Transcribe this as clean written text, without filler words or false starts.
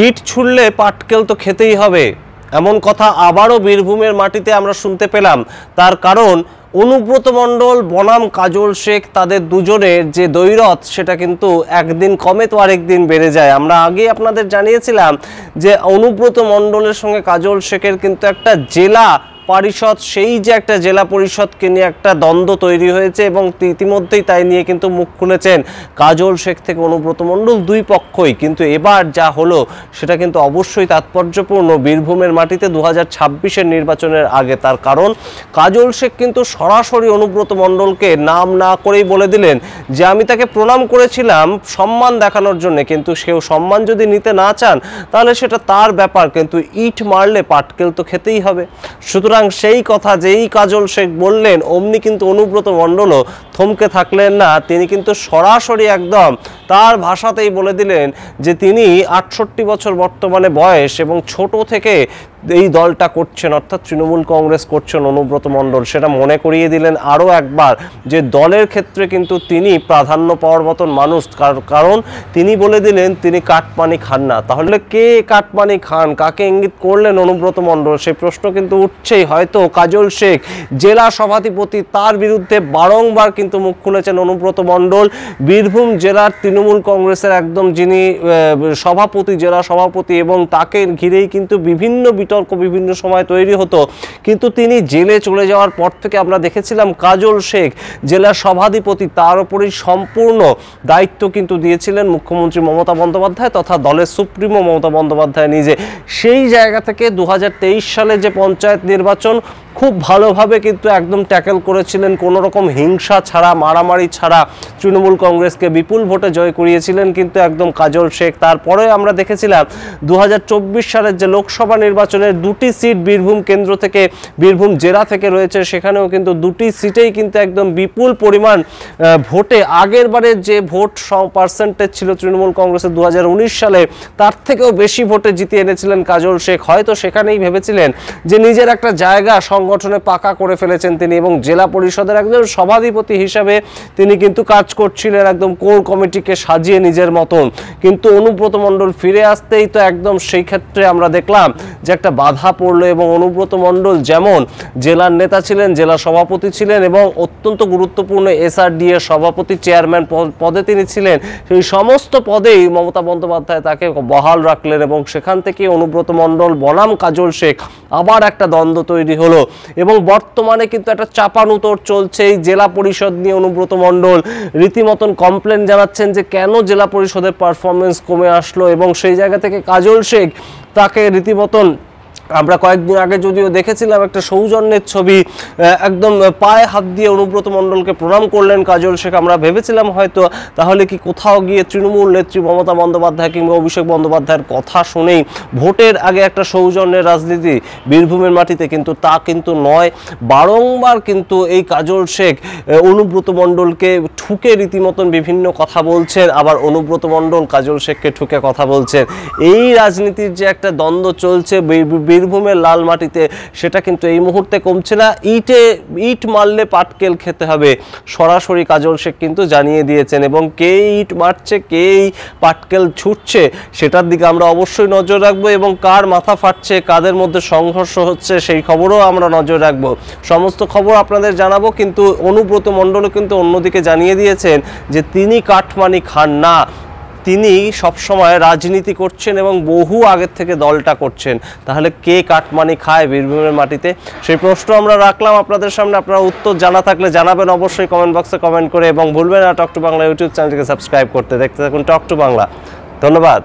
ইট ছুড়লে পাটকেল তো খেতেই হবে, এমন কথা আবারও বীরভূমের মাটিতে আমরা শুনতে পেলাম। তার কারণ অনুব্রত মণ্ডল বনাম কাজল শেখ, তাদের দুজনের যে দ্বৈরথ সেটা কিন্তু একদিন কমে তো আরেকদিন বেড়ে যায়। আমরা আগে আপনাদের জানিয়েছিলাম যে অনুব্রত মণ্ডলের সঙ্গে কাজল শেখের কিন্তু একটা জেলা পরিষদ, সেই যে একটা জেলা পরিষদকে নিয়ে একটা দ্বন্দ্ব তৈরি হয়েছে এবং ইতিমধ্যেই তাই নিয়ে কিন্তু মুখ খুলেছেন কাজল শেখ থেকে অনুব্রত মণ্ডল, দুই পক্ষই। কিন্তু এবার যা হলো সেটা কিন্তু অবশ্যই তাৎপর্যপূর্ণ বীরভূমের মাটিতে 2026-এর নির্বাচনের আগে। তার কারণ কাজল শেখ কিন্তু সরাসরি অনুব্রত মণ্ডলকে নাম না করেই বলে দিলেন যে আমি তাকে প্রণাম করেছিলাম সম্মান দেখানোর জন্য, কিন্তু সেও সম্মান যদি নিতে না চান তাহলে সেটা তার ব্যাপার, কিন্তু ইট মারলে পাটকেল তো খেতেই হবে। সুতরাং সেই কথা যেই কাজল শেখ বললেন অমনি কিন্তু অনুব্রত মণ্ডলও থমকে থাকলেন না। তিনি কিন্তু সরাসরি একদম তার ভাষাতেই বলে দিলেন যে তিনি 68 বছর বর্তমানে বয়স এবং ছোট থেকে এই দলটা করছেন, অর্থাৎ তৃণমূল কংগ্রেস করছেন অনুব্রত মণ্ডল। সেটা মনে করিয়ে দিলেন আরও একবার যে দলের ক্ষেত্রে কিন্তু তিনি প্রাধান্য পাওয়ার মতন মানুষ, কারণ তিনি বলে দিলেন তিনি কাটমানি খান না। তাহলে কে কাটমানি খান, কাকে ইঙ্গিত করলেন অনুব্রত মণ্ডল, সেই প্রশ্ন কিন্তু উঠছেই। হয়তো কাজল শেখ জেলা সভাধিপতি, তার বিরুদ্ধে বারংবার কিন্তু মুখ খুলেছেন অনুব্রত মণ্ডল। বীরভূম জেলার তৃণমূল কংগ্রেসের একদম যিনি সভাপতি, জেলা সভাপতি, এবং তাকে ঘিরেই কিন্তু বিভিন্ন বিতর্ক বিভিন্ন সময় তৈরি হতো। কিন্তু তিনি জেলে চলে যাওয়ার পর থেকে আমরা দেখেছিলাম কাজল শেখ জেলা সভাধিপতি, তার উপরই সম্পূর্ণ দায়িত্ব কিন্তু দিয়েছিলেন মুখ্যমন্ত্রী মমতা বন্দ্যোপাধ্যায় তথা দলের সুপ্রিমো মমতা বন্দ্যোপাধ্যায় নিজে। সেই জায়গা থেকে 2023 সালে যে পঞ্চায়েত নির্বাচন খুব ভালোভাবে কিন্তু একদম ট্যাকেল করেছিলেন, কোনো রকম হিংসা ছাড়া, মারামারি ছাড়া তৃণমূল কংগ্রেসকে বিপুল ভোটে জয় করিয়েছিলেন কিন্তু একদম কাজল শেখ। তারপরে আমরা দেখেছিলাম 2024 সালের যে লোকসভা নির্বাচনের 2টি সিট বীরভূম কেন্দ্র থেকে, বীরভূম জেলা থেকে রয়েছে, সেখানেও কিন্তু 2টি সিটেই কিন্তু একদম বিপুল পরিমাণ ভোটে, আগের বারের যে ভোট পার্সেন্টেজ ছিল তৃণমূল কংগ্রেসের 2019 সালে তার থেকেও বেশি ভোটে জিতে এনেছিলেন কাজল শেখ। হয়তো সেখানেই ভেবেছিলেন যে নিজের একটা জায়গা সংগঠনে পাকা করে ফেলেছেন তিনি, এবং জেলা পরিষদের একজন সভাধিপতি হিসাবে তিনি কিন্তু কাজ করছিলেন একদম কোর কমিটিকে সাজিয়ে নিজের মতন। কিন্তু অনুব্রত মণ্ডল ফিরে আসতেই তো একদম সেই ক্ষেত্রে আমরা দেখলাম যে একটা বাধা পড়লো, এবং অনুব্রত মণ্ডল যেমন জেলার নেতা ছিলেন, জেলা সভাপতি ছিলেন এবং অত্যন্ত গুরুত্বপূর্ণ SRD এর সভাপতি চেয়ারম্যান পদে তিনি ছিলেন, সেই সমস্ত পদেই মমতা বন্দ্যোপাধ্যায় তাকে বহাল রাখলেন, এবং সেখান থেকে অনুব্রত মণ্ডল বনাম কাজল শেখ আবার একটা দ্বন্দ্ব তৈরি হলো। এবং বর্তমানে কিন্তু একটা চাপানুতোর চলছে এই জেলা পরিষদ নিয়ে। অনুব্রত মণ্ডল রীতিমতন কমপ্লেন জানাচ্ছেন যে কেন জেলা পরিষদের পারফরমেন্স কমে আসলো, এবং সেই জায়গা থেকে কাজল শেখ তাকে রীতিমতন, আমরা কয়েকদিন আগে যদিও দেখেছিলাম একটা সৌজন্যের ছবি, একদম পায়ে হাত দিয়ে অনুব্রত মণ্ডলকে প্রণাম করলেন কাজল শেখ। আমরা ভেবেছিলাম হয়তো তাহলে কি কোথাও গিয়ে তৃণমূল নেত্রী মমতা বন্দ্যোপাধ্যায় কিংবা অভিষেক বন্দ্যোপাধ্যায়ের কথা শুনেই ভোটের আগে একটা সৌজন্যের রাজনীতি বীরভূমের মাটিতে, কিন্তু তা কিন্তু নয়। বারংবার কিন্তু এই কাজল শেখ অনুব্রত মণ্ডলকে ঠুকে রীতিমতন বিভিন্ন কথা বলছেন, আবার অনুব্রত মণ্ডল কাজল শেখকে ঠুকে কথা বলছেন। এই রাজনীতির যে একটা দ্বন্দ্ব চলছে বীরভূমের লাল মাটিতে, সেটা কিন্তু এই মুহূর্তে কমছে না। ইট মারলে পাটকেল খেতে হবে, সরাসরি কাজল শেখ কিন্তু জানিয়ে দিয়েছেন, এবং কে ইট মারছে, কে পাটকেল ছুটছে সেটার দিকে আমরা অবশ্যই নজর রাখবো, এবং কার মাথা ফাটছে, কাদের মধ্যে সংঘর্ষ হচ্ছে সেই খবরও আমরা নজর রাখবো। সমস্ত খবর আপনাদের জানাবো। কিন্তু অনুব্রত মণ্ডলও কিন্তু অন্যদিকে জানিয়ে দিয়েছেন যে তিনি কাটমানি খান না, তিনি সবসময় রাজনীতি করছেন এবং বহু আগের থেকে দলটা করছেন। তাহলে কে কাটমানি খায় বীরভূমের মাটিতে, সেই প্রশ্ন আমরা রাখলাম আপনাদের সামনে। আপনারা উত্তর জানা থাকলে জানাবেন অবশ্যই কমেন্ট বক্সে কমেন্ট করে, এবং ভুলবেন না টক টু বাংলা ইউটিউব চ্যানেলটিকে সাবস্ক্রাইব করতে। দেখতে থাকুন টক টু বাংলা। ধন্যবাদ।